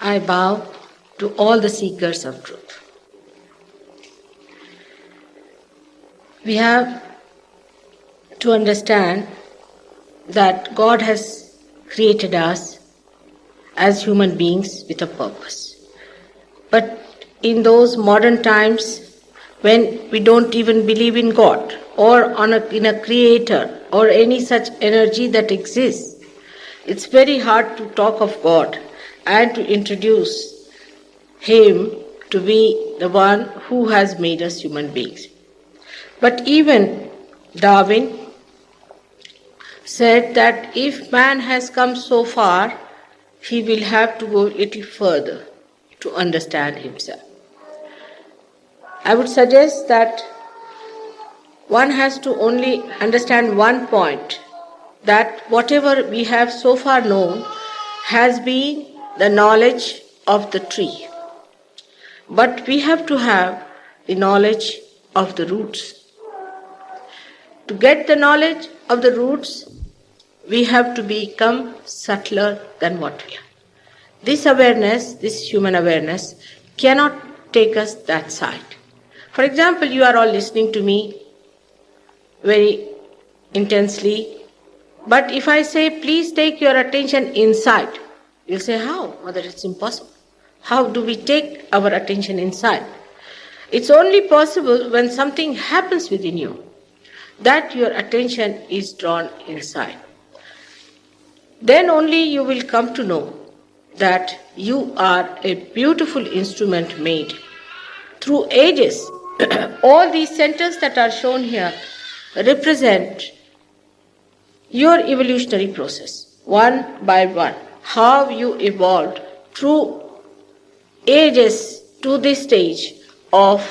I bow to all the seekers of truth. We have to understand that God has created us as human beings with a purpose. But in those modern times when we don't even believe in God or in a creator or any such energy that exists, it's very hard to talk of God and to introduce Him to be the one who has made us human beings. But even Darwin said that if man has come so far, he will have to go a little further to understand himself. I would suggest that one has to only understand one point, that whatever we have so far known has been the knowledge of the tree. But we have to have the knowledge of the roots. To get the knowledge of the roots, we have to become subtler than what we are. This awareness, this human awareness, cannot take us that side. For example, you are all listening to me very intensely, but if I say, please take your attention inside, you'll say, how? Mother, it's impossible. How do we take our attention inside? It's only possible when something happens within you, that your attention is drawn inside. Then only you will come to know that you are a beautiful instrument made through ages. All these centers that are shown here represent your evolutionary process, one by one, how you evolved through ages to this stage of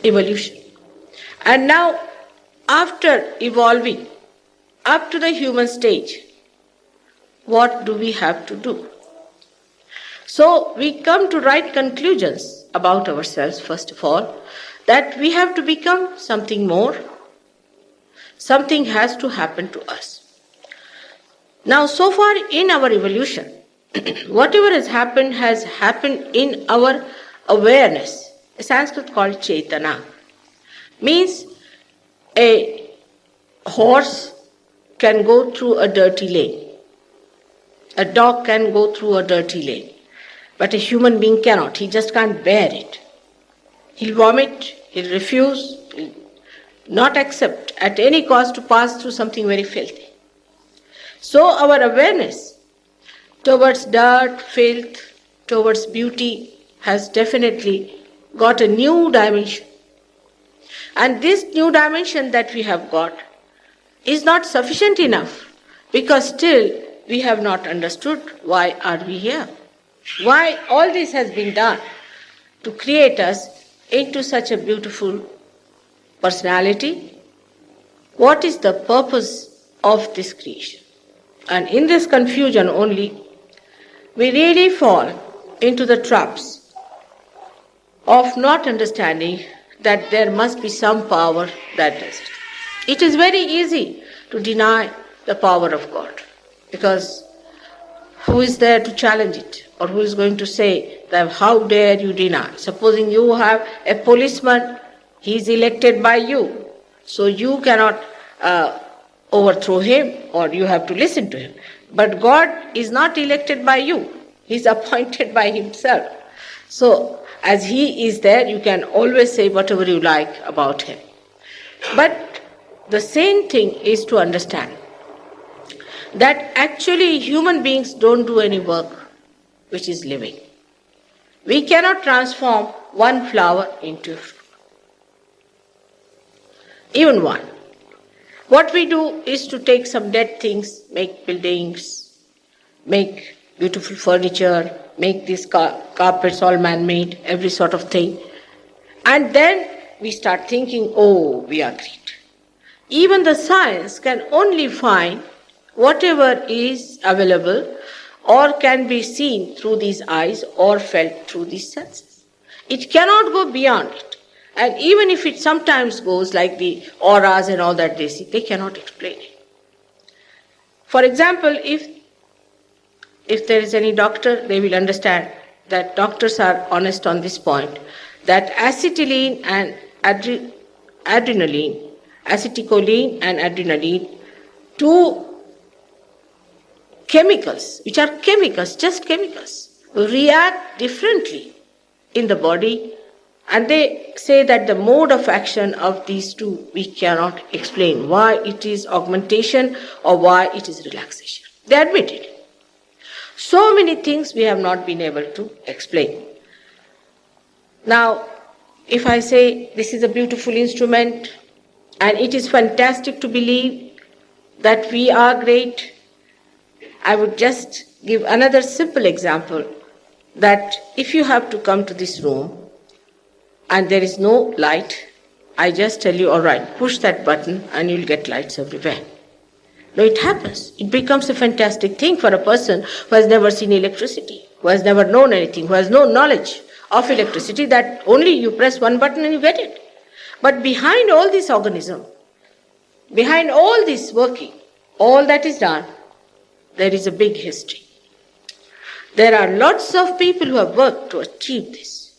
evolution. And now, after evolving up to the human stage, what do we have to do? So we come to right conclusions about ourselves, first of all, that we have to become something more. Something has to happen to us. Now, so far in our evolution, whatever has happened in our awareness, a Sanskrit called Chetana. Means a horse can go through a dirty lane. A dog can go through a dirty lane. But a human being cannot. He just can't bear it. He'll vomit, he'll refuse, he'll not accept at any cost to pass through something very filthy. So our awareness towards dirt, filth, towards beauty has definitely got a new dimension. And this new dimension that we have got is not sufficient enough, because still we have not understood why are we here. Why all this has been done to create us into such a beautiful personality. What is the purpose of this creation? And in this confusion only, we really fall into the traps of not understanding that there must be some power that does it. It is very easy to deny the power of God, because who is there to challenge it? Or who is going to say that how dare you deny? Supposing you have a policeman, he is elected by you, so you cannot overthrow him, or you have to listen to him. But God is not elected by you, he is appointed by himself. So as he is there, you can always say whatever you like about him. But the same thing is to understand that actually human beings don't do any work which is living. We cannot transform one flower into a fruit. Even one. What we do is to take some dead things, make buildings, make beautiful furniture, make these carpets all man-made, every sort of thing. And then we start thinking, oh, we are great. Even the science can only find whatever is available or can be seen through these eyes or felt through these senses. It cannot go beyond it. And even if it sometimes goes like the auras and all that they see, they cannot explain it. For example, if if there is any doctor, they will understand that doctors are honest on this point, that acetylcholine and adrenaline, two chemicals, which are chemicals, just chemicals, react differently in the body, and they say that the mode of action of these two we cannot explain, why it is augmentation or why it is relaxation. They admit it. So many things we have not been able to explain. Now, if I say this is a beautiful instrument and it is fantastic to believe that we are great, I would just give another simple example, that if you have to come to this room and there is no light, I just tell you, all right, push that button and you'll get lights everywhere. No, it happens. It becomes a fantastic thing for a person who has never seen electricity, who has never known anything, who has no knowledge of electricity, that only you press one button and you get it. But behind all this organism, behind all this working, all that is done, there is a big history. There are lots of people who have worked to achieve this.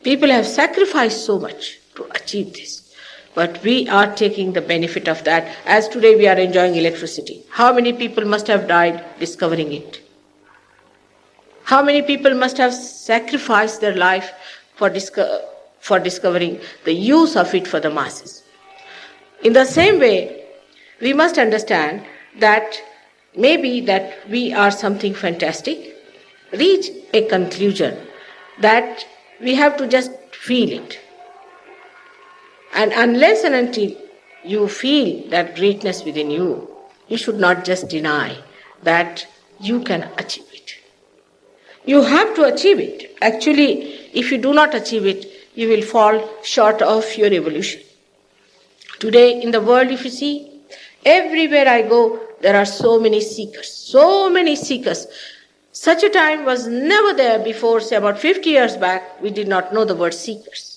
People have sacrificed so much to achieve this. But we are taking the benefit of that, as today we are enjoying electricity. How many people must have died discovering it? How many people must have sacrificed their life for discovering the use of it for the masses? In the same way, we must understand that maybe that we are something fantastic, reach a conclusion that we have to just feel it. And unless and until you feel that greatness within you, you should not just deny that you can achieve it. You have to achieve it. Actually, if you do not achieve it, you will fall short of your evolution. Today in the world, if you see, everywhere I go, there are so many seekers, so many seekers. Such a time was never there before, say about 50 years back, we did not know the word seekers.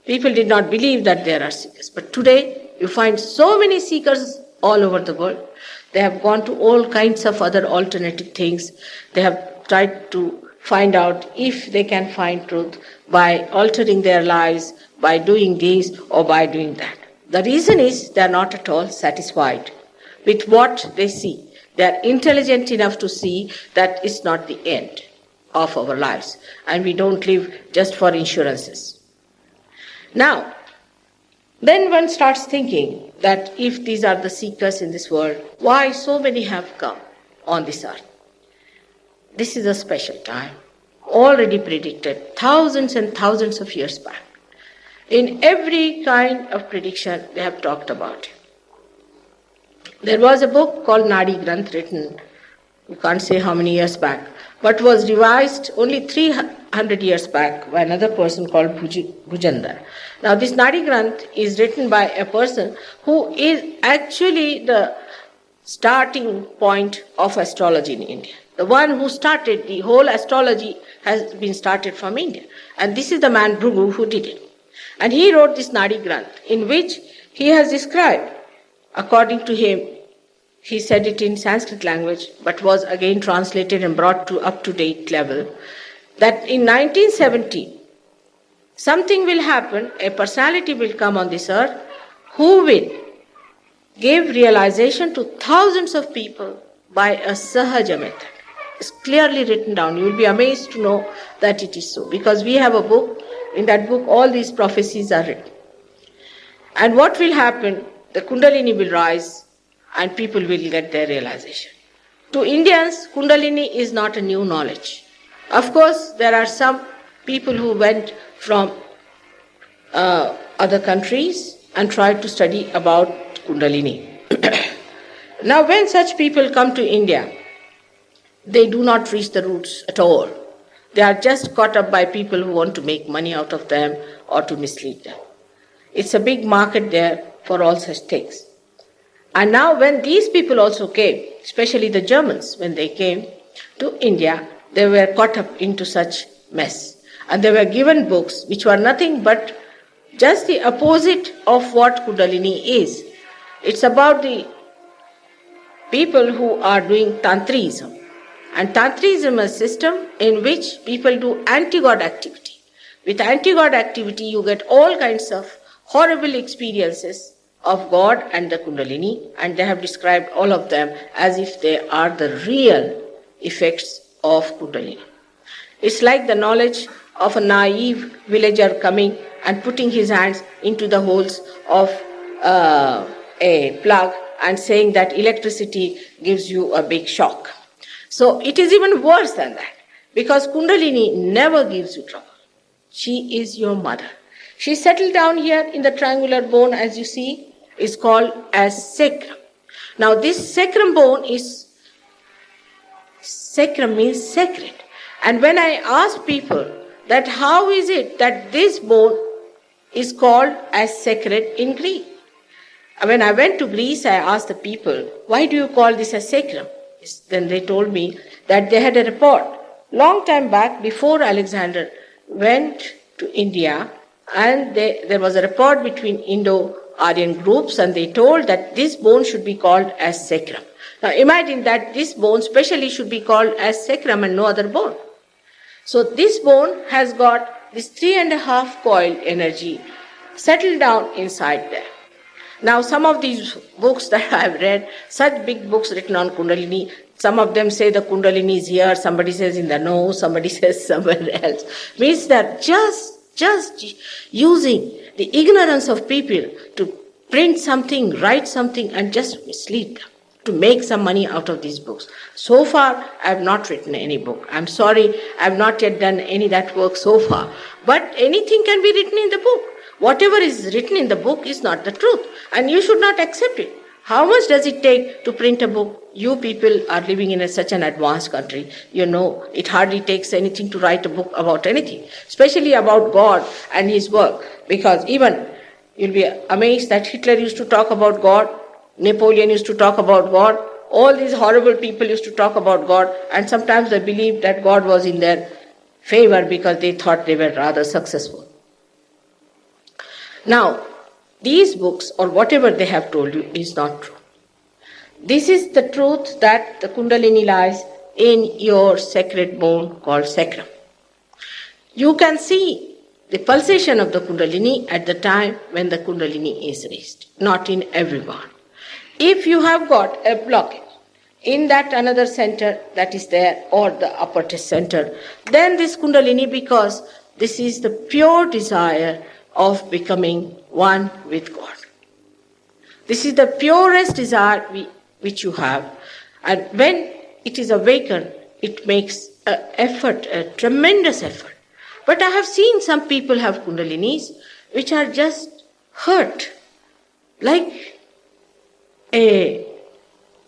People did not believe that there are seekers. But today, you find so many seekers all over the world. They have gone to all kinds of other alternative things. They have tried to find out if they can find truth by altering their lives, by doing this or by doing that. The reason is they are not at all satisfied with what they see. They are intelligent enough to see that it's not the end of our lives. And we don't live just for insurances. Now, then one starts thinking that if these are the seekers in this world, why so many have come on this earth? This is a special time, already predicted thousands and thousands of years back. In every kind of prediction, they have talked about it. There was a book called Nadi Granth written, you can't say how many years back, but was revised only 300 years back by another person called Bhujandar. Now this Nadi Granth is written by a person who is actually the starting point of astrology in India. The one who started the whole astrology has been started from India. And this is the man Bhrigu who did it. And he wrote this Nadi Granth, in which he has described, according to him, he said it in Sanskrit language, but was again translated and brought to up-to-date level, that in 1970, something will happen, a personality will come on this earth who will give realization to thousands of people by a Sahaja method. It's clearly written down. You will be amazed to know that it is so, because we have a book. In that book, all these prophecies are written. And what will happen? The Kundalini will rise and people will get their realization. To Indians, Kundalini is not a new knowledge. Of course, there are some people who went from other countries and tried to study about Kundalini. Now, when such people come to India, they do not reach the roots at all. They are just caught up by people who want to make money out of them or to mislead them. It's a big market there for all such things. And now when these people also came, especially the Germans, when they came to India, they were caught up into such mess. And they were given books which were nothing but just the opposite of what Kundalini is. It's about the people who are doing Tantrism. And Tantrism is a system in which people do anti-God activity. With anti-God activity, you get all kinds of horrible experiences of God and the Kundalini, and they have described all of them as if they are the real effects of Kundalini. It's like the knowledge of a naive villager coming and putting his hands into the holes of a plug and saying that electricity gives you a big shock. So it is even worse than that, because Kundalini never gives you trouble. She is your mother. She settled down here in the triangular bone, as you see, is called as sacrum. Now this sacrum bone is, sacrum means sacred. And when I ask people that how is it that this bone is called as sacred in Greek? When I went to Greece, I asked the people, why do you call this a sacrum? Then they told me that they had a report long time back before Alexander went to India, and there was a report between Indo-Aryan groups, and they told that this bone should be called as sacrum. Now imagine that this bone specially should be called as sacrum and no other bone. So this bone has got this 3.5 coil energy settled down inside there. Now some of these books that I have read, such big books written on Kundalini, some of them say the Kundalini is here, somebody says in the nose, somebody says somewhere else. Means that just using the ignorance of people to print something, write something and just mislead them, to make some money out of these books. So far, I have not written any book. I'm sorry, I have not yet done any that work so far. But anything can be written in the book. Whatever is written in the book is not the truth, and you should not accept it. How much does it take to print a book? You people are living in such an advanced country. You know, it hardly takes anything to write a book about anything, especially about God and His work. Because even, you'll be amazed that Hitler used to talk about God, Napoleon used to talk about God, all these horrible people used to talk about God, and sometimes they believed that God was in their favor because they thought they were rather successful. Now, these books or whatever they have told you is not true. This is the truth that the Kundalini lies in your sacred bone called sacrum. You can see the pulsation of the Kundalini at the time when the Kundalini is raised, not in everyone. If you have got a blockage in that another center that is there or the upper chest center, then this Kundalini, because this is the pure desire of becoming one with God. This is the purest desire which you have, and when it is awakened, it makes an effort, a tremendous effort. But I have seen some people have Kundalinis which are just hurt, like a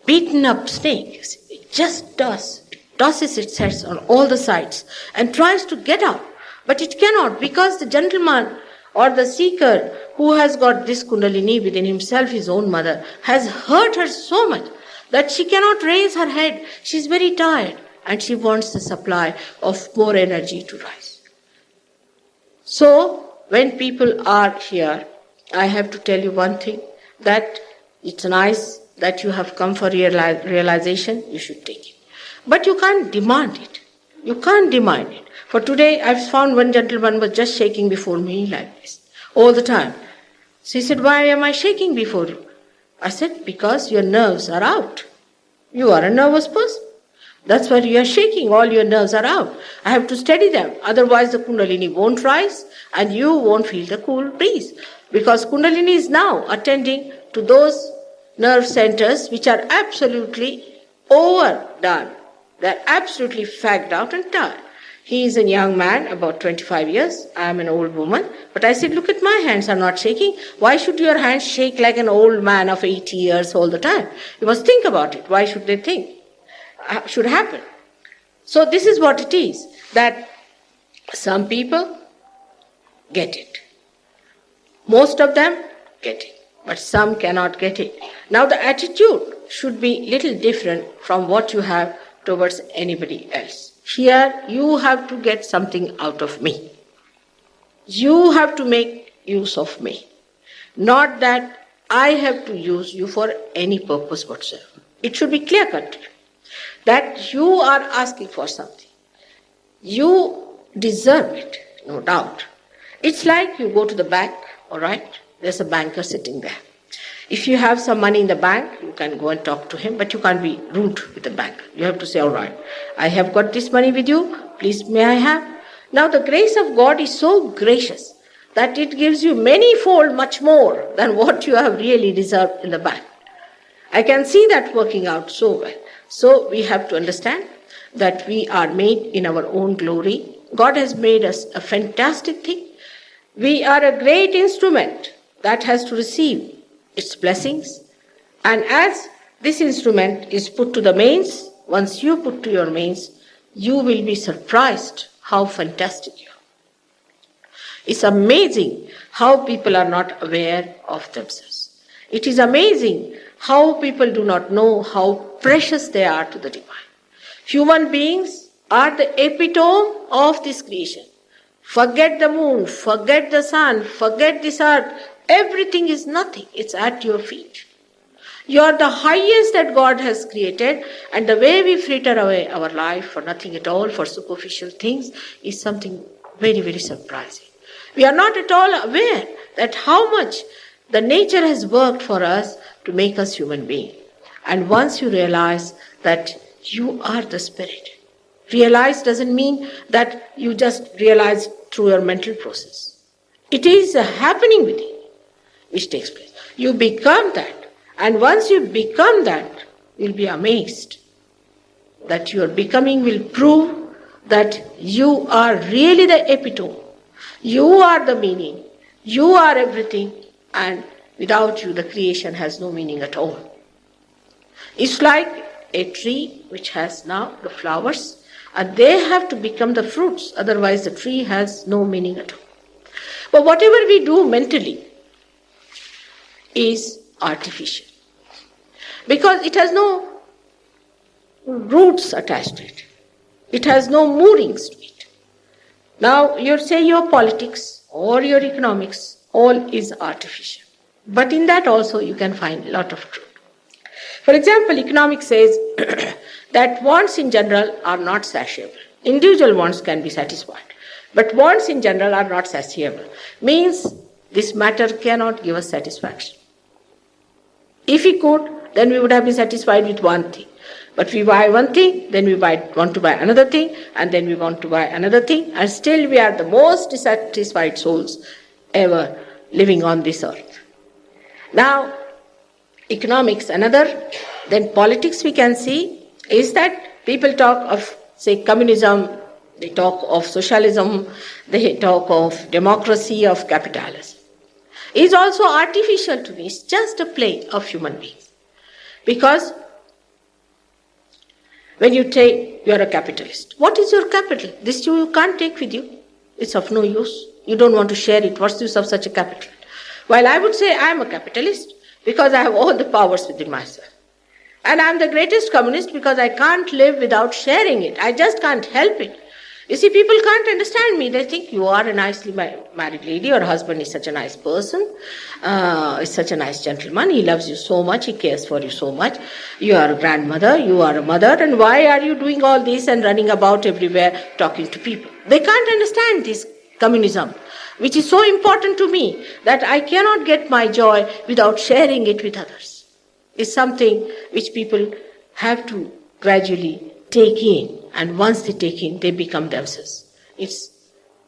beaten up snake. It just tosses its head on all the sides and tries to get out, but it cannot, because the gentleman or the seeker who has got this Kundalini within himself, his own mother, has hurt her so much that she cannot raise her head. She is very tired and she wants the supply of more energy to rise. So, when people are here, I have to tell you one thing, that it's nice that you have come for realization, you should take it. But you can't demand it. You can't demand it. For today, I've found one gentleman was just shaking before me like this, all the time. So he said, why am I shaking before you? I said, because your nerves are out. You are a nervous person. That's why you are shaking, all your nerves are out. I have to steady them, otherwise the Kundalini won't rise and you won't feel the cool breeze. Because Kundalini is now attending to those nerve centers which are absolutely overdone. They're absolutely fagged out and tired. He is a young man, about 25 years. I am an old woman. But I said, look at my hands are not shaking. Why should your hands shake like an old man of 80 years all the time? You must think about it. Why should they think? Should happen. So this is what it is, that some people get it. Most of them get it, but some cannot get it. Now the attitude should be little different from what you have towards anybody else. Here you have to get something out of me. You have to make use of me. Not that I have to use you for any purpose whatsoever. It should be clear-cut. that you are asking for something. You deserve it, no doubt. It's like you go to the bank, all right? There's a banker sitting there. If you have some money in the bank, you can go and talk to him, but you can't be rude with the banker. You have to say, all right, I have got this money with you, please may I have? Now the grace of God is so gracious that it gives you many-fold much more than what you have really deserved in the bank. I can see that working out so well. So we have to understand that we are made in our own glory. God has made us a fantastic thing. We are a great instrument that has to receive its blessings. And as this instrument is put to the mains, once you put to your mains, you will be surprised how fantastic you are. It's amazing how people are not aware of themselves. It is amazing how people do not know how precious they are to the divine. Human beings are the epitome of this creation. Forget the moon, forget the sun, forget this earth. Everything is nothing. It's at your feet. You are the highest that God has created, and the way we fritter away our life for nothing at all, for superficial things, is something very, very surprising. We are not at all aware that how much the nature has worked for us to make us human beings. And once you realize that you are the spirit, realize doesn't mean that you just realize through your mental process. It is a happening with you which takes place. You become that. And once you become that, you'll be amazed that your becoming will prove that you are really the epitome. You are the meaning. You are everything. And without you, the creation has no meaning at all. It's like a tree which has now the flowers, and they have to become the fruits. Otherwise, the tree has no meaning at all. But whatever we do mentally is artificial, because it has no roots attached to it. It has no moorings to it. Now, you say your politics or your economics, all is artificial. But in that also you can find a lot of truth. For example, economics says that wants in general are not satiable. Individual wants can be satisfied, but wants in general are not satiable. Means this matter cannot give us satisfaction. If we could, then we would have been satisfied with one thing. But we buy one thing, then we want to buy another thing, and then we want to buy another thing, and still we are the most dissatisfied souls ever living on this earth. Now, economics another, then politics we can see is that people talk of, say, communism, they talk of socialism, they talk of democracy, of capitalism. It's also artificial to me. It's just a play of human beings. Because when you say you are a capitalist, what is your capital? This you can't take with you. It's of no use. You don't want to share it. What's the use of such a capital? While I would say I am a capitalist because I have all the powers within myself. And I am the greatest communist because I can't live without sharing it. I just can't help it. You see, people can't understand me. They think you are a nicely married lady, your husband is such a nice person, is such a nice gentleman, he loves you so much, he cares for you so much, you are a grandmother, you are a mother, and why are you doing all this and running about everywhere talking to people? They can't understand this communism, which is so important to me, that I cannot get my joy without sharing it with others. It's something which people have to gradually take in. And once they take in, they become themselves. It's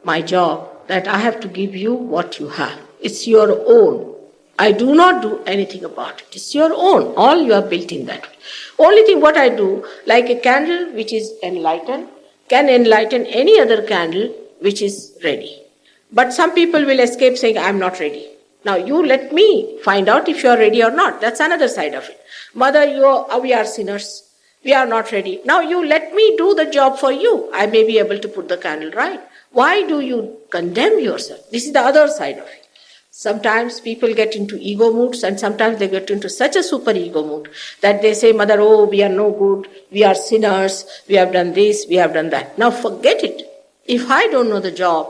my job that I have to give you what you have. It's your own. I do not do anything about it. It's your own. All you are built in that way. Only thing what I do, like a candle which is enlightened, can enlighten any other candle which is ready. But some people will escape saying, I am not ready. Now you let me find out if you are ready or not. That's another side of it. Mother, we are sinners. We are not ready. Now you let me do the job for you. I may be able to put the candle right. Why do you condemn yourself? This is the other side of it. Sometimes people get into ego moods, and sometimes they get into such a super ego mood that they say, Mother, oh, we are no good. We are sinners. We have done this. We have done that. Now forget it. If I don't know the job,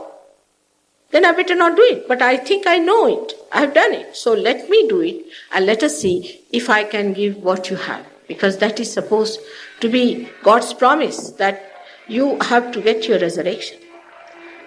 then I better not do it. But I think I know it. I have done it. So let me do it, and let us see if I can give what you have. because that is supposed to be God's promise, that you have to get your resurrection,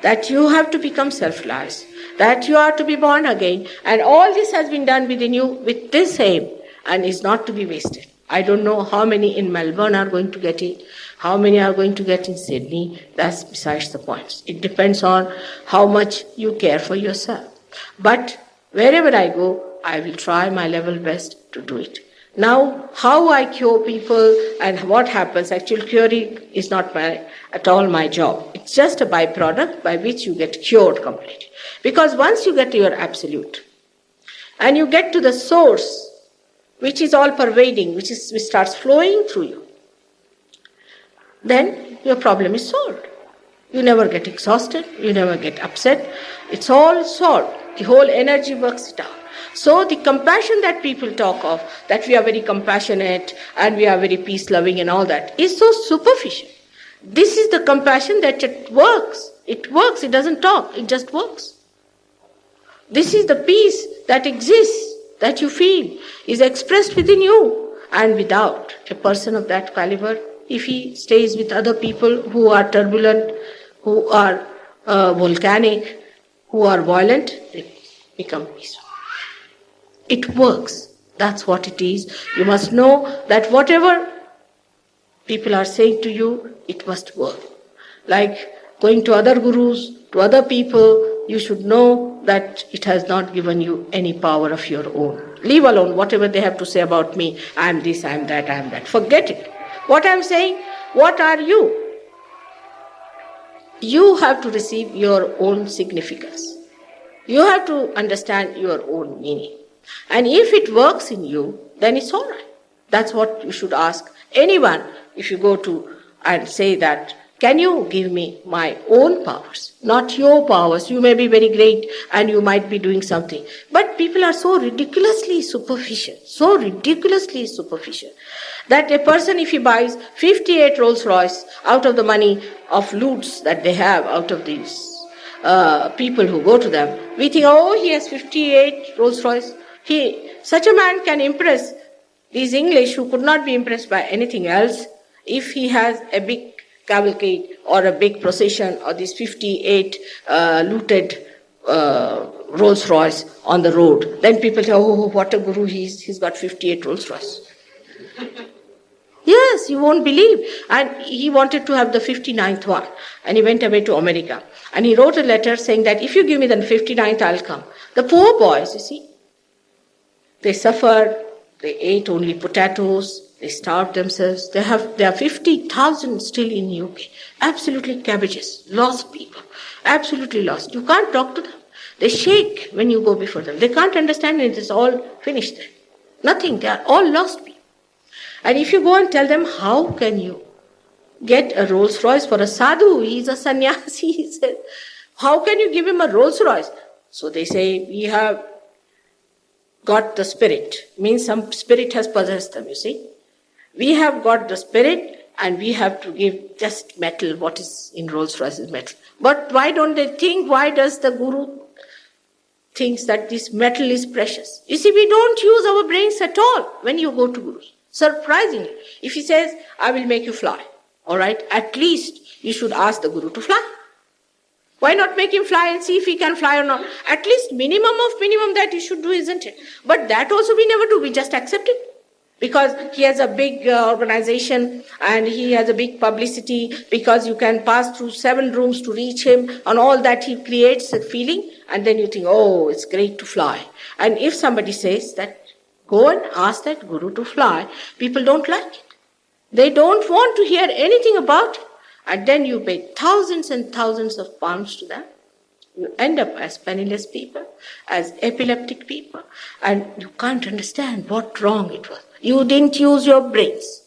that you have to become self-realized, that you are to be born again, and all this has been done within you with this aim and is not to be wasted. I don't know how many in Melbourne are going to get it, how many are going to get in Sydney. That's besides the point. It depends on how much you care for yourself. But wherever I go, I will try my level best to do it. Now, how I cure people and what happens, actual curing is not at all my job. It's just a byproduct by which you get cured completely. Because once you get to your absolute and you get to the source, which is all pervading, which starts flowing through you, then your problem is solved. You never get exhausted, you never get upset. It's all solved. The whole energy works it out. So the compassion that people talk of, that we are very compassionate and we are very peace-loving and all that, is so superficial. This is the compassion that it works. It works, it doesn't talk, it just works. This is the peace that exists, that you feel, is expressed within you. And without a person of that caliber, if he stays with other people who are turbulent, who are volcanic, who are violent, they become peaceful. It works. That's what it is. You must know that whatever people are saying to you, it must work. Like going to other gurus, to other people, you should know that it has not given you any power of your own. Leave alone whatever they have to say about me. I am this, I am that, I am that. Forget it. What I am saying, what are you? You have to receive your own significance. You have to understand your own meaning. And if it works in you, then it's all right. That's what you should ask anyone if you go to and say that, can you give me my own powers, not your powers? You may be very great and you might be doing something. But people are so ridiculously superficial, that a person, if he buys 58 Rolls Royce out of the money of loots that they have out of these people who go to them, we think, oh, he has 58 Rolls Royce. Such a man can impress these English who could not be impressed by anything else if he has a big cavalcade or a big procession or these 58 looted Rolls Royce on the road. Then people say, oh, what a guru he is. He's got 58 Rolls Royce. Yes, you won't believe. And he wanted to have the 59th one. And he went away to America. And he wrote a letter saying that if you give me the 59th, I'll come. The poor boys, you see, they suffered, they ate only potatoes, they starved themselves. There are 50,000 still in UK. Absolutely cabbages, lost people, absolutely lost. You can't talk to them. They shake when you go before them. They can't understand it is all finished there. Nothing, they are all lost people. And if you go and tell them, how can you get a Rolls Royce for a sadhu? He's a sannyasi. He says, how can you give him a Rolls Royce? So they say, we have got the spirit. Means some spirit has possessed them, you see. We have got the spirit and we have to give just metal. What is in Rolls Royce is metal. But why don't they think, why does the guru thinks that this metal is precious? You see, we don't use our brains at all when you go to gurus. Surprisingly, if he says, I will make you fly, all right, at least you should ask the guru to fly. Why not make him fly and see if he can fly or not? At least minimum of minimum that you should do, isn't it? But that also we never do. We just accept it. Because he has a big organization and he has a big publicity, because you can pass through 7 rooms to reach him, and all that he creates a feeling, and then you think, oh, it's great to fly. And if somebody says that, go and ask that guru to fly, people don't like it. They don't want to hear anything about it. And then you pay thousands and thousands of pounds to them. You end up as penniless people, as epileptic people, and you can't understand what wrong it was. You didn't use your brains.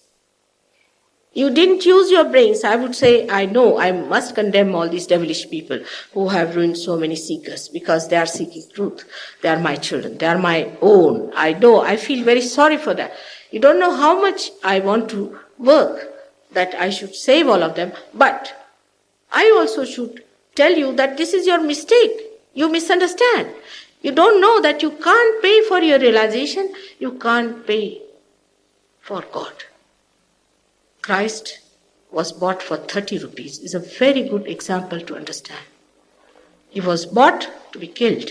You didn't use your brains. I would say, I know, I must condemn all these devilish people who have ruined so many seekers, because they are seeking truth. They are my children. They are my own. I know, I feel very sorry for that. You don't know how much I want to work, that I should save all of them. But I also should tell you that this is your mistake. You misunderstand. You don't know that you can't pay for your realization. You can't pay for God. Christ was bought for 30 rupees is a very good example to understand. He was bought to be killed.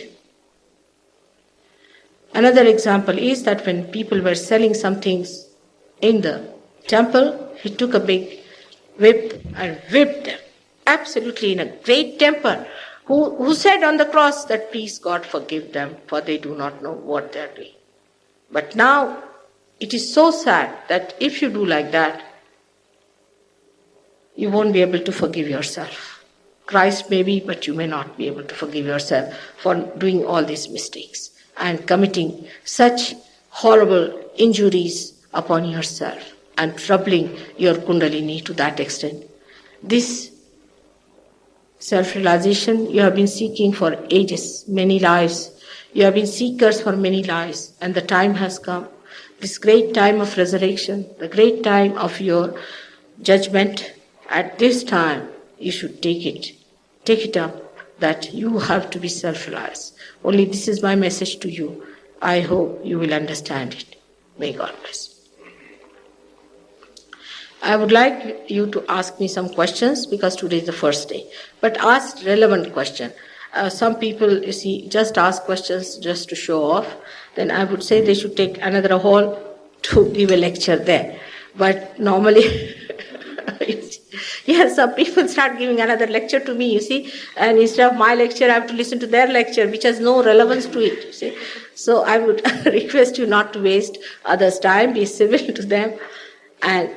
Another example is that when people were selling some things in the temple, he took a big whip and whipped them, absolutely in a great temper, who said on the cross that, please God forgive them, for they do not know what they are doing. But now it is so sad that if you do like that, you won't be able to forgive yourself. Christ may be, but you may not be able to forgive yourself for doing all these mistakes and committing such horrible injuries upon yourself and troubling your kundalini to that extent. This self-realization you have been seeking for ages, many lives. You have been seekers for many lives, and the time has come. This great time of resurrection, the great time of your judgment, at this time you should take it up, that you have to be self-realized. Only this is my message to you. I hope you will understand it. May God bless. I would like you to ask me some questions because today is the first day. But ask relevant question. Some people, you see, just ask questions just to show off. Then I would say they should take another hall to give a lecture there. But normally, yes, some people start giving another lecture to me, you see, and instead of my lecture, I have to listen to their lecture, which has no relevance to it, you see. So I would request you not to waste others' time, be civil to them, and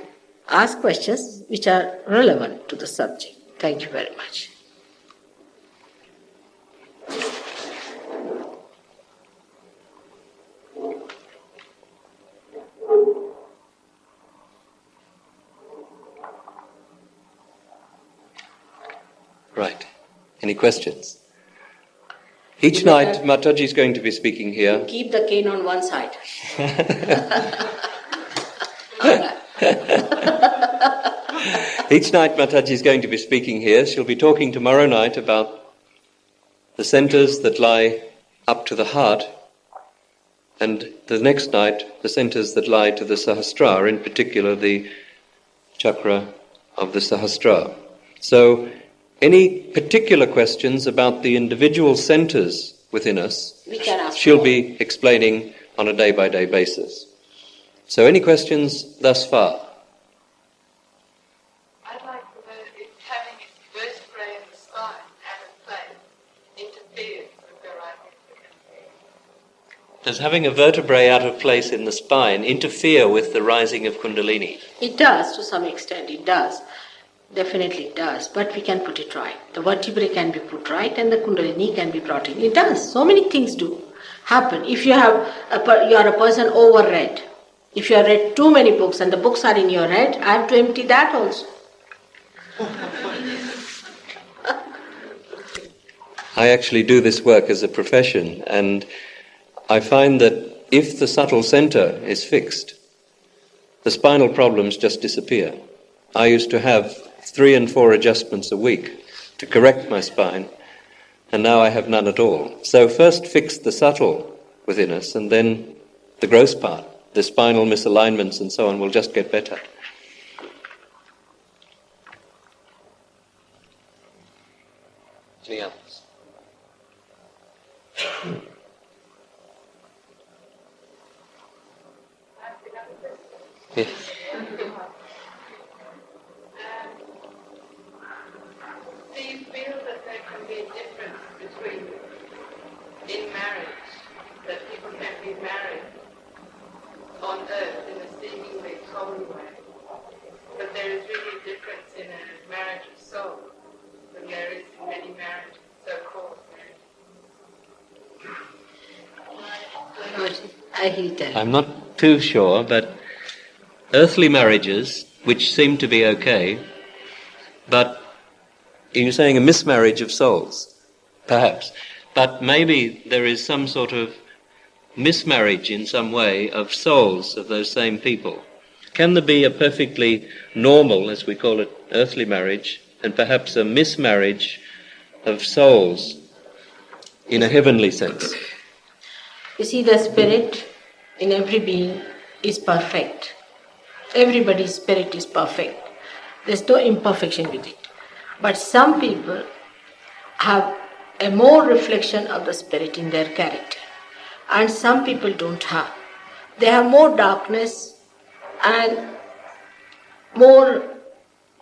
ask questions which are relevant to the subject. Thank you very much. Right. Any questions? Each night, Mataji is going to be speaking here. Keep the cane on one side. Each night, Mataji is going to be speaking here. She'll be talking tomorrow night about the centres that lie up to the heart, and the next night, the centres that lie to the Sahasrara, in particular the chakra of the Sahasrara. So, any particular questions about the individual centres within us, she'll be explaining on a day-by-day basis. So any questions thus far? I'd like to know if having a vertebrae in the spine out of place interferes with the rising of the Kundalini. Does having a vertebrae out of place in the spine interfere with the rising of Kundalini? It does, to some extent, it does. Definitely it does, but we can put it right. The vertebrae can be put right and the Kundalini can be brought in. It does. So many things do happen. If you are a person overread, if you have read too many books and the books are in your head, I have to empty that also. I actually do this work as a profession, and I find that if the subtle centre is fixed, the spinal problems just disappear. I used to have 3 and 4 adjustments a week to correct my spine, and now I have none at all. So first fix the subtle within us, and then the gross part, the spinal misalignments and so on, will just get better. Any others? Yes. Do you feel that there can be a difference between in marriage, that people can be married on earth in a seemingly common way, but there is really a difference in a marriage of soul than there is in many marriages, so-called marriages? I hate that. I'm not too sure, but earthly marriages, which seem to be okay, but you're saying a mismarriage of souls, perhaps. But maybe there is some sort of mismarriage in some way of souls of those same people. Can there be a perfectly normal, as we call it, earthly marriage, and perhaps a mismarriage of souls in a heavenly sense? You see, the spirit in every being is perfect. Everybody's spirit is perfect. There's no imperfection with it. But some people have a more reflection of the spirit in their character. And some people don't have. They have more darkness and more,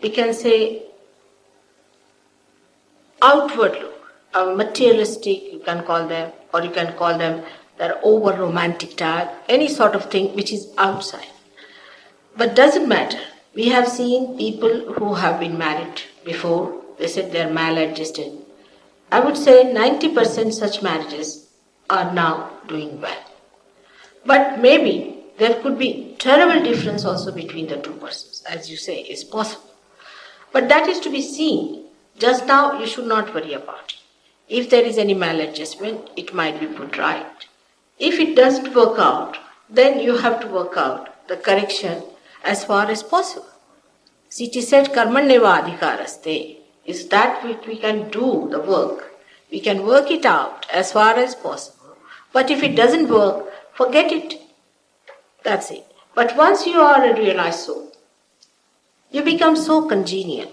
we can say, outward look, materialistic, you can call them, or you can call them their over-romantic type, any sort of thing which is outside. But doesn't matter. We have seen people who have been married before, they said they are maladjusted. I would say 90% such marriages are now doing well. But maybe there could be terrible difference also between the two persons, as you say, is possible. But that is to be seen. Just now you should not worry about it. If there is any maladjustment, it might be put right. If it doesn't work out, then you have to work out the correction as far as possible. See, it is said, karmanyeva adhikaraste, is that which we can do the work. We can work it out as far as possible. But if it doesn't work, forget it. That's it. But once you are a realized soul, you become so congenial,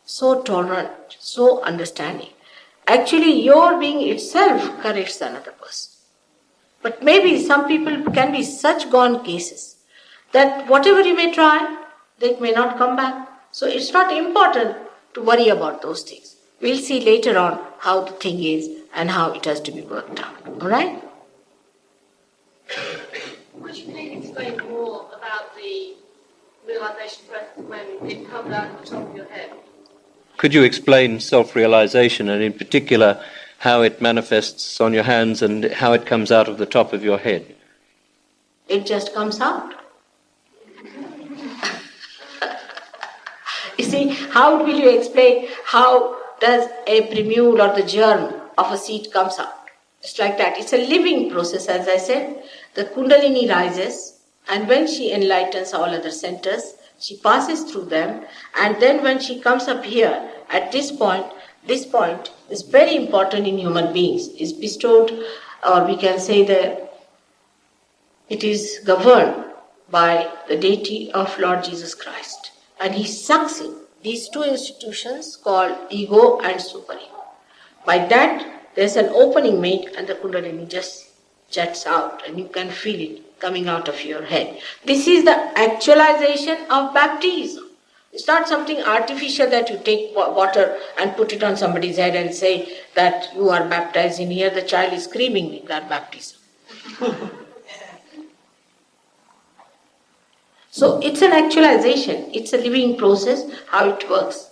so tolerant, so understanding. Actually, your being itself corrects another person. But maybe some people can be such gone cases that whatever you may try, they may not come back. So it's not important to worry about those things. We'll see later on how the thing is and how it has to be worked out. All right? Could you please explain more about the realization process when it comes out of the top of your head? Could you explain self-realization, and in particular how it manifests on your hands and how it comes out of the top of your head? It just comes out. You see, how will you explain how does a primule or the germ of a seed comes out? It's like that. It's a living process, as I said. The Kundalini rises, and when she enlightens all other centers, she passes through them, and then when she comes up here, at this point is very important in human beings, is bestowed, or we can say that it is governed by the deity of Lord Jesus Christ. And he sucks in these two institutions called ego and super-ego. By that, there's an opening made and the Kundalini just jets out and you can feel it coming out of your head. This is the actualization of baptism. It's not something artificial that you take water and put it on somebody's head and say that you are baptized in here. The child is screaming with that baptism. So it's an actualization. It's a living process, how it works.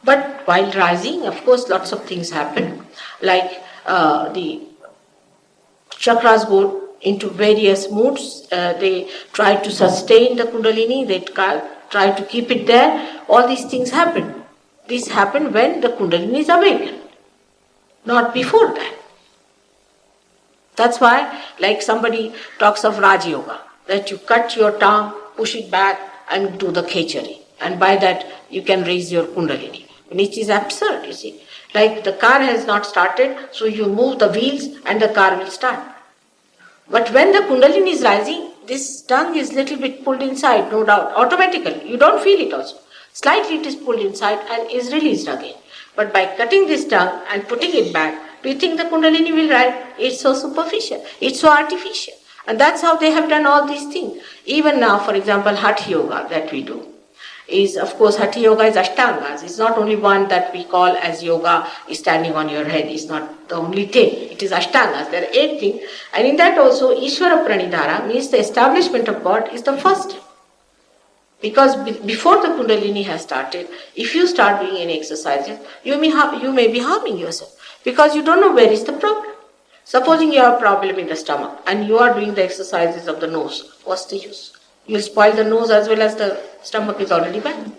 But while rising, of course, lots of things happen. Like the chakras go into various moods. They try to sustain the Kundalini. They try to keep it there. All these things happen. These happen when the Kundalini is awakened, not before that. That's why, like somebody talks of Raj Yoga, that you cut your tongue, push it back, and do the khechari. And by that, you can raise your Kundalini. Which is absurd, you see. Like the car has not started, so you move the wheels and the car will start. But when the Kundalini is rising, this tongue is little bit pulled inside, no doubt, automatically. You don't feel it also. Slightly it is pulled inside and is released again. But by cutting this tongue and putting it back, do you think the Kundalini will rise? It's so superficial. It's so artificial. And that's how they have done all these things. Even now, for example, Hatha Yoga that we do is, of course, Hatha Yoga is Ashtangas. It's not only one that we call as yoga is standing on your head. It's not the only thing. It is Ashtangas. There are 8 things. And in that also, Ishvara Pranidhara means the establishment of God is the first step. Because before the Kundalini has started, if you start doing any exercises, you may be harming yourself. Because you don't know where is the problem. Supposing you have a problem in the stomach and you are doing the exercises of the nose, what's the use? You'll spoil the nose as well as the stomach is already bad.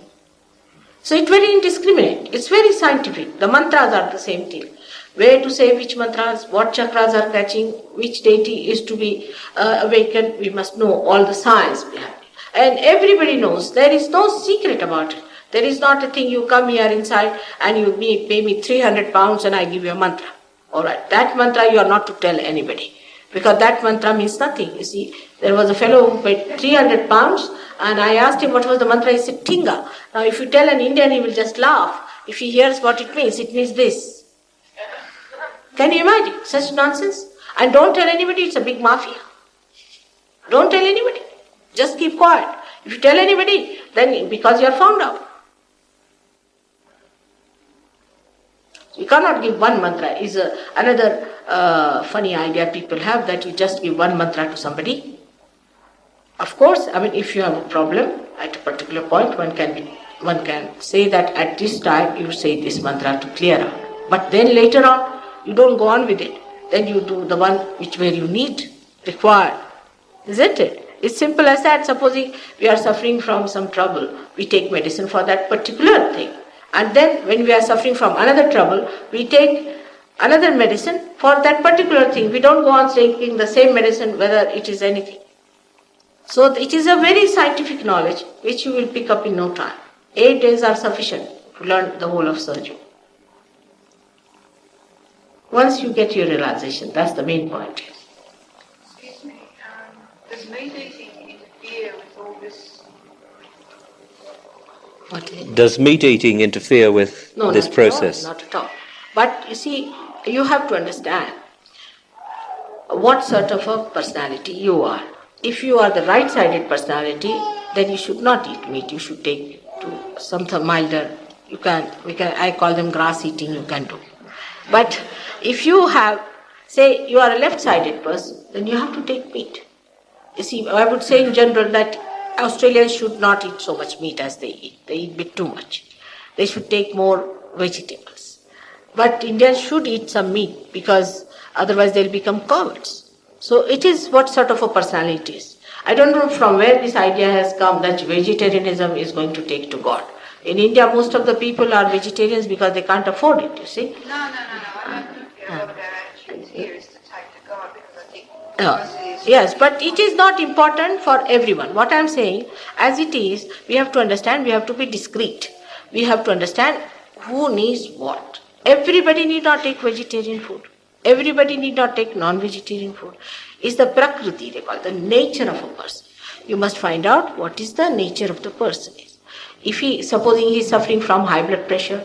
So it's very indiscriminate. It's very scientific. The mantras are the same thing. Where to say which mantras, what chakras are catching, which deity is to be awakened, we must know all the science behind it. And everybody knows. There is no secret about it. There is not a thing you come here inside and you pay me 300 pounds and I give you a mantra. Alright, that mantra you are not to tell anybody. because that mantra means nothing. You see, there was a fellow who paid 300 pounds, and I asked him what was the mantra. He said, Tinga. Now, if you tell an Indian, he will just laugh. If he hears what it means this. Can you imagine such nonsense? And don't tell anybody, it's a big mafia. Don't tell anybody. Just keep quiet. If you tell anybody, then because you are found out. You cannot give one mantra. Is another funny idea people have, that you just give one mantra to somebody. Of course, if you have a problem at a particular point, one can say that at this time you say this mantra to clear out. But then later on, you don't go on with it. Then you do the one where you need, required. Isn't it? It's simple as that. Supposing we are suffering from some trouble, we take medicine for that particular thing. And then when we are suffering from another trouble, we take another medicine for that particular thing. We don't go on taking the same medicine whether it is anything. So it is a very scientific knowledge which you will pick up in no time. 8 days are sufficient to learn the whole of surgery. Once you get your realization, that's the main point. Excuse me, does meat eating interfere with all this? What is it? Does meat eating interfere with this process? No, not at all. But you see, you have to understand what sort of a personality you are. If you are the right-sided personality, then you should not eat meat. You should take to something milder. I call them grass eating, you can do. But if you have, say, you are a left-sided person, then you have to take meat. You see, I would say in general that Australians should not eat so much meat as they eat. They eat a bit too much. They should take more vegetables. But Indians should eat some meat, because otherwise they'll become cowards. So it is what sort of a personality it is. I don't know from where this idea has come that vegetarianism is going to take to God. In India, most of the people are vegetarians because they can't afford it, you see. No. I don't think a lot of our attitudes here is to take to God, because I think Yes, but it is not important for everyone. What I am saying, as it is, we have to understand, we have to be discreet. We have to understand who needs what. Everybody need not take vegetarian food. Everybody need not take non-vegetarian food. It's the prakriti, they call it, the nature of a person. You must find out what is the nature of the person is. If supposing he is suffering from high blood pressure,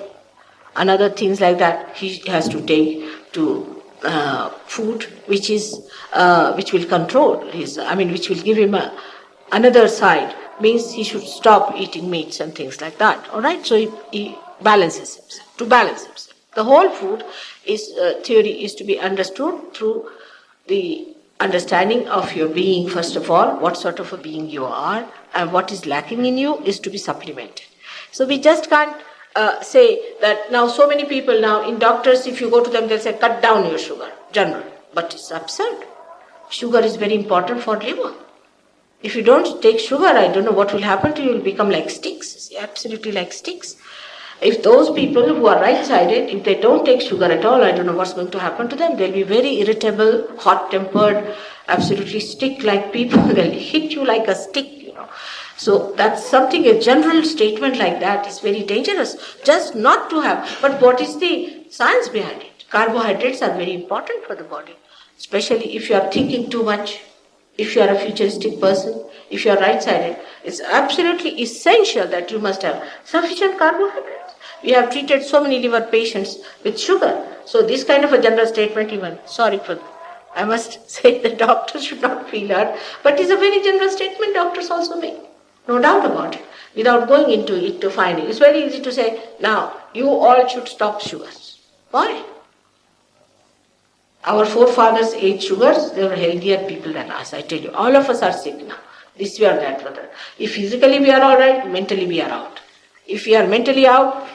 another things like that, he has to take to food which will control his, which will give him another side, means he should stop eating meats and things like that. All right, so he balances himself, to balance himself. The whole food theory is to be understood through the understanding of your being, first of all, what sort of a being you are, and what is lacking in you is to be supplemented. So we just can't say that now so many people now, in doctors, if you go to them, they'll say, cut down your sugar, general. But it's absurd. Sugar is very important for liver. If you don't take sugar, I don't know what will happen to you. You'll become like sticks, absolutely like sticks. If those people who are right-sided, if they don't take sugar at all, I don't know what's going to happen to them. They'll be very irritable, hot-tempered, absolutely stick-like people. They'll hit you like a stick, So that's something, a general statement like that is very dangerous. Just not to have. But what is the science behind it? Carbohydrates are very important for the body, especially if you are thinking too much, if you are a futuristic person, if you are right-sided. It's absolutely essential that you must have sufficient carbohydrates. We have treated so many liver patients with sugar. So this kind of a general statement, even, sorry for that. I must say the doctors should not feel hurt, but it's a very general statement doctors also make. No doubt about it. Without going into it to find it. It's very easy to say, now, you all should stop sugars. Why? Our forefathers ate sugars, they were healthier people than us, I tell you. All of us are sick now. This way or that brother. If physically we are all right, mentally we are out. If we are mentally out,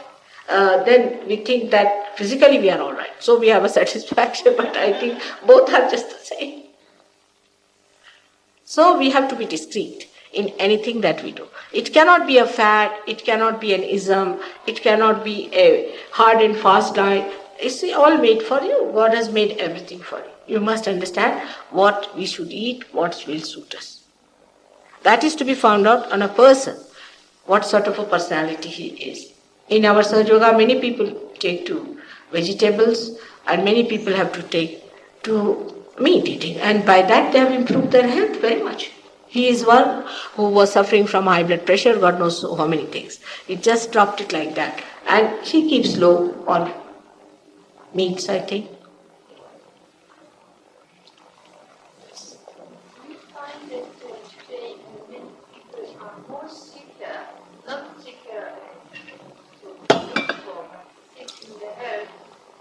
then we think that physically we are all right. So we have a satisfaction, but I think both are just the same. So we have to be discreet in anything that we do. It cannot be a fad, it cannot be an ism, it cannot be a hard and fast diet. It's all made for you. God has made everything for you. You must understand what we should eat, what will suit us. That is to be found out on a person, what sort of a personality he is. In our Sahaja Yoga, many people take to vegetables and many people have to take to meat eating, and by that they have improved their health very much. He is one who was suffering from high blood pressure, God knows how many things. He just dropped it like that, and he keeps low on meats, I think. Do you find that today many people are more sicker, not sicker sick in the health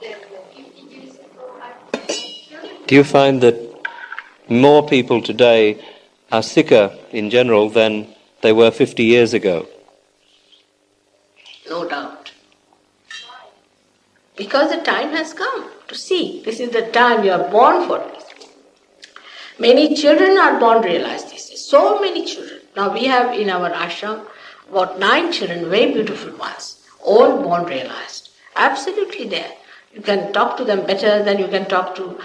than 50 years ago? Do you find that more people today are sicker in general than they were 50 years ago? No doubt. Because the time has come to see. This is the time you are born for this. Many children are born realized this. So many children. Now we have in our ashram about 9 children, very beautiful ones, all born realized. Absolutely there. You can talk to them better than you can talk to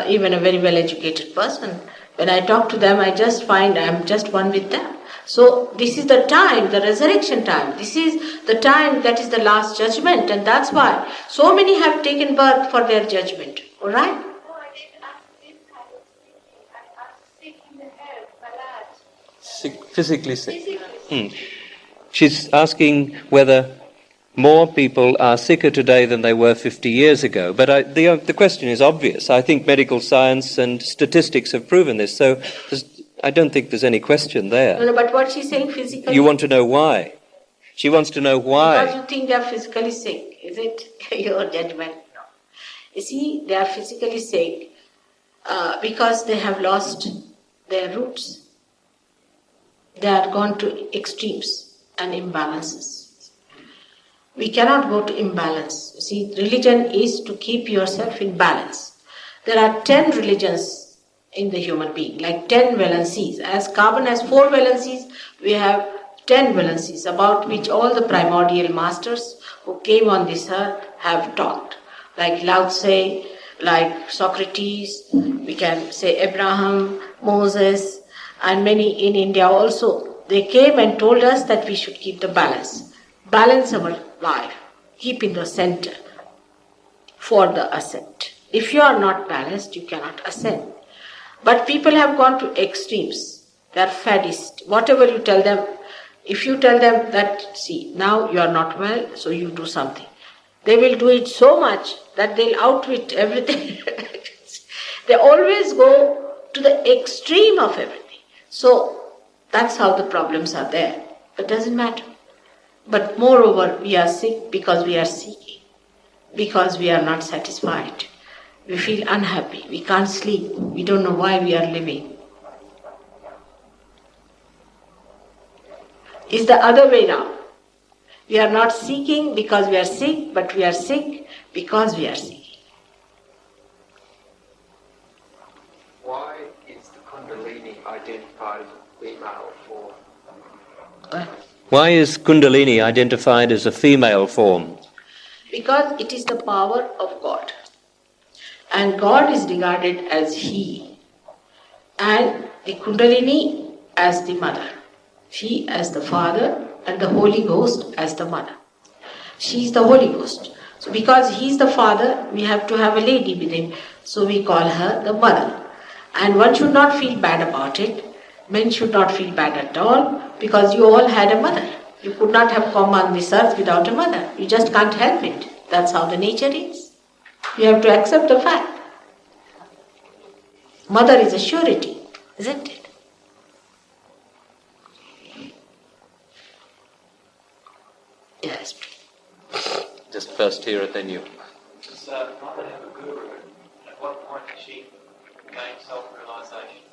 even a very well-educated person. When I talk to them, I just find I am just one with them. So this is the time, the resurrection time. This is the time that is the last judgment, and that's why so many have taken birth for their judgment. All right? No, I didn't ask this kind of thinking. I asked sick in the head, malad. Physically sick. Physically. She's asking whether more people are sicker today than they were 50 years ago. But the question is obvious. I think medical science and statistics have proven this, so I don't think there's any question there. No, but what she's saying physically... You want to know why? She wants to know why. Because you think they are physically sick, is it? Your judgment? No. You see, they are physically sick because they have lost their roots. They are gone to extremes and imbalances. We cannot go to imbalance. You see, religion is to keep yourself in balance. There are 10 religions in the human being, like 10 valencies. As carbon has 4 valencies, we have 10 valencies, about which all the primordial masters who came on this earth have taught. Like Lao Tse, like Socrates, we can say Abraham, Moses, and many in India also. They came and told us that we should keep the balance. Balance our life, keep in the center for the ascent. If you are not balanced, you cannot ascend. But people have gone to extremes. They are faddists. Whatever you tell them, if you tell them that, see, now you are not well, so you do something, they will do it so much that they'll outwit everything. They always go to the extreme of everything. So that's how the problems are there. But doesn't matter. But moreover, we are sick because we are seeking, because we are not satisfied. We feel unhappy, we can't sleep, we don't know why we are living. It's the other way round. We are not seeking because we are sick, but we are sick because we are seeking. Why is the Kundalini identified as a female form? What? Why is Kundalini identified as a female form? Because it is the power of God. And God is regarded as He. And the Kundalini as the mother. She as the father and the Holy Ghost as the mother. She is the Holy Ghost. So because He is the father, we have to have a lady with Him. So we call her the mother. And one should not feel bad about it. Men should not feel bad at all, because you all had a mother. You could not have come on this earth without a mother. You just can't help it. That's how the nature is. You have to accept the fact. Mother is a surety, isn't it? Yes. Just first here and then you. Does Mother have a guru? At what point did she gain self-realization?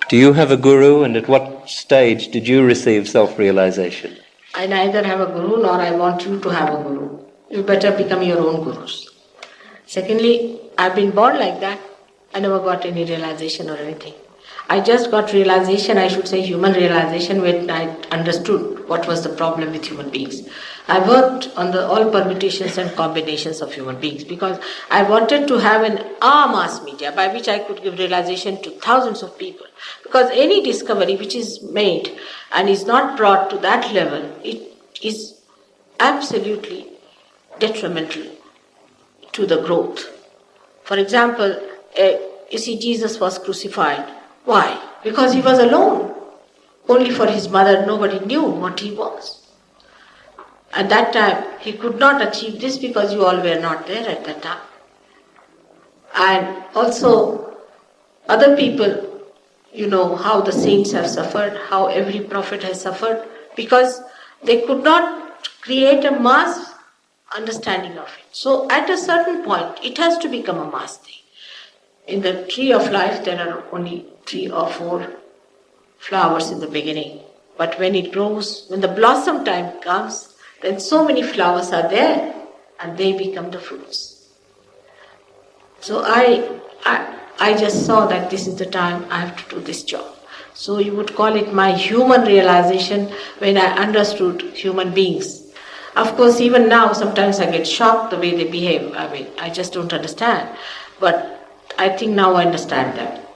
Do you have a guru, and at what stage did you receive self-realization? I neither have a guru nor I want you to have a guru. You better become your own gurus. Secondly, I've been born like that. I never got any realization or anything. I just got realization, I should say human realization, when I understood what was the problem with human beings. I worked on all permutations and combinations of human beings because I wanted to have an mass media by which I could give realization to thousands of people. Because any discovery which is made and is not brought to that level, it is absolutely detrimental to the growth. For example, you see, Jesus was crucified. Why? Because he was alone. Only for his mother, nobody knew what he was. At that time, he could not achieve this because you all were not there at that time. And also, other people, you know, how the saints have suffered, how every prophet has suffered, because they could not create a mass understanding of it. So at a certain point, it has to become a mass thing. In the tree of life, there are only 3 or 4 flowers in the beginning. But when it grows, when the blossom time comes, then so many flowers are there and they become the fruits. So I just saw that this is the time I have to do this job. So you would call it my human realization when I understood human beings. Of course, even now, sometimes I get shocked the way they behave. I mean, I just don't understand. But I think now I understand that.